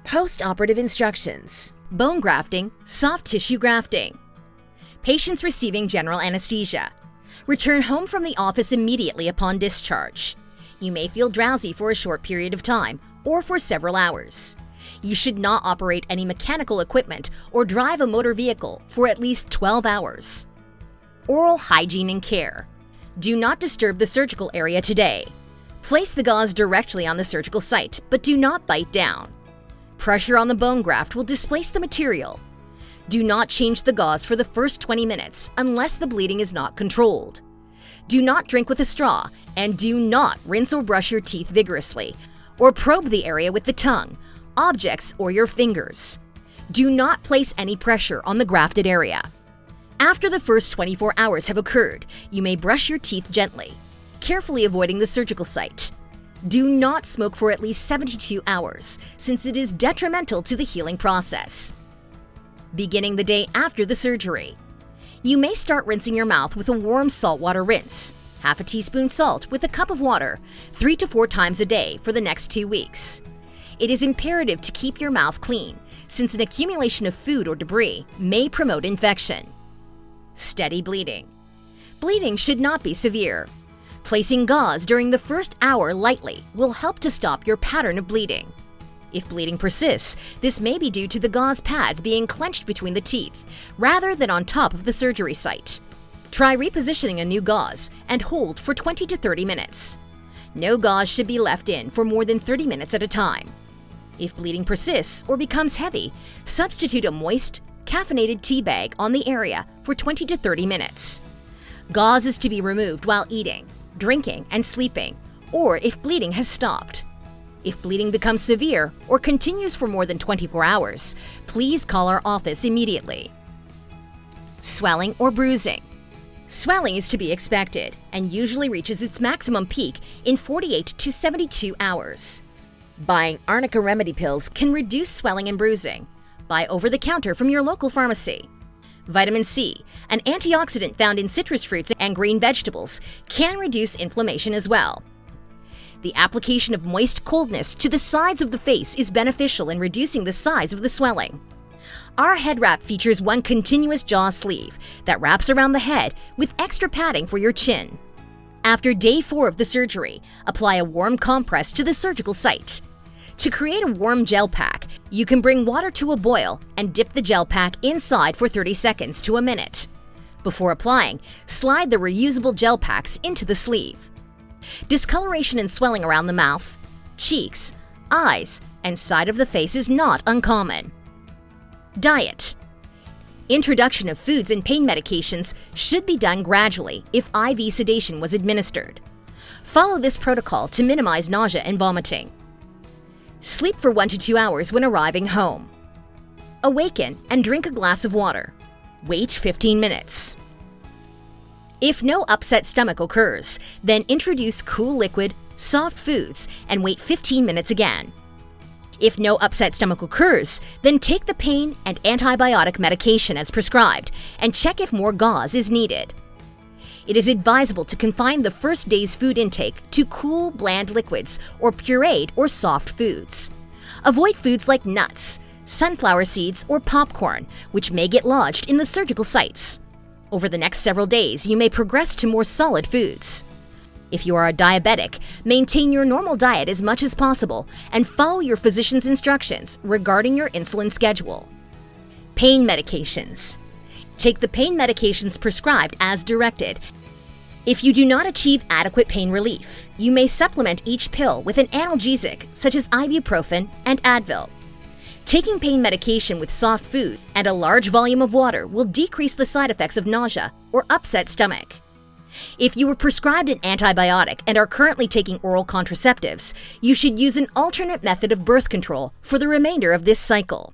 Post-operative instructions. Bone grafting, soft tissue grafting. Patients receiving general anesthesia. Return home from the office immediately upon discharge. You may feel drowsy for a short period of time or for several hours. You should not operate any mechanical equipment or drive a motor vehicle for at least 12 hours. Oral hygiene and care. Do not disturb the surgical area today. Place the gauze directly on the surgical site, but do not bite down. Pressure on the bone graft will displace the material. Do not change the gauze for the first 20 minutes unless the bleeding is not controlled. Do not drink with a straw, and do not rinse or brush your teeth vigorously, or probe the area with the tongue, objects, or your fingers. Do not place any pressure on the grafted area. After the first 24 hours have occurred, you may brush your teeth gently, carefully avoiding the surgical site. Do not smoke for at least 72 hours, since it is detrimental to the healing process. Beginning the day after the surgery. You may start rinsing your mouth with a warm saltwater rinse, half a teaspoon salt with a cup of water, 3 to 4 times a day for the next 2 weeks. It is imperative to keep your mouth clean, since an accumulation of food or debris may promote infection. Steady bleeding. Bleeding should not be severe. Placing gauze during the first hour lightly will help to stop your pattern of bleeding. If bleeding persists, this may be due to the gauze pads being clenched between the teeth, rather than on top of the surgery site. Try repositioning a new gauze and hold for 20 to 30 minutes. No gauze should be left in for more than 30 minutes at a time. If bleeding persists or becomes heavy, substitute a moist, caffeinated tea bag on the area for 20 to 30 minutes. Gauze is to be removed while eating, drinking, and sleeping, or if bleeding has stopped. If bleeding becomes severe or continues for more than 24 hours, please call our office immediately. Swelling or bruising. Swelling is to be expected and usually reaches its maximum peak in 48 to 72 hours. Buying arnica remedy pills can reduce swelling and bruising. Buy over-the-counter from your local pharmacy. Vitamin C, an antioxidant found in citrus fruits and green vegetables, can reduce inflammation as well. The application of moist coldness to the sides of the face is beneficial in reducing the size of the swelling. Our head wrap features one continuous jaw sleeve that wraps around the head with extra padding for your chin. After day 4 of the surgery, apply a warm compress to the surgical site. To create a warm gel pack, you can bring water to a boil and dip the gel pack inside for 30 seconds to a minute. Before applying, slide the reusable gel packs into the sleeve. Discoloration and swelling around the mouth, cheeks, eyes, and side of the face is not uncommon. Diet. Introduction of foods and pain medications should be done gradually if IV sedation was administered. Follow this protocol to minimize nausea and vomiting. Sleep for 1 to 2 hours when arriving home. Awaken and drink a glass of water. Wait 15 minutes. If no upset stomach occurs, then introduce cool liquid, soft foods, and wait 15 minutes again. If no upset stomach occurs, then take the pain and antibiotic medication as prescribed and check if more gauze is needed. It is advisable to confine the first day's food intake to cool, bland liquids or pureed or soft foods. Avoid foods like nuts, sunflower seeds, or popcorn, which may get lodged in the surgical sites. Over the next several days, you may progress to more solid foods. If you are a diabetic, maintain your normal diet as much as possible and follow your physician's instructions regarding your insulin schedule. Pain medications. Take the pain medications prescribed as directed. If you do not achieve adequate pain relief, you may supplement each pill with an analgesic such as ibuprofen and Advil. Taking pain medication with soft food and a large volume of water will decrease the side effects of nausea or upset stomach. If you were prescribed an antibiotic and are currently taking oral contraceptives, you should use an alternate method of birth control for the remainder of this cycle.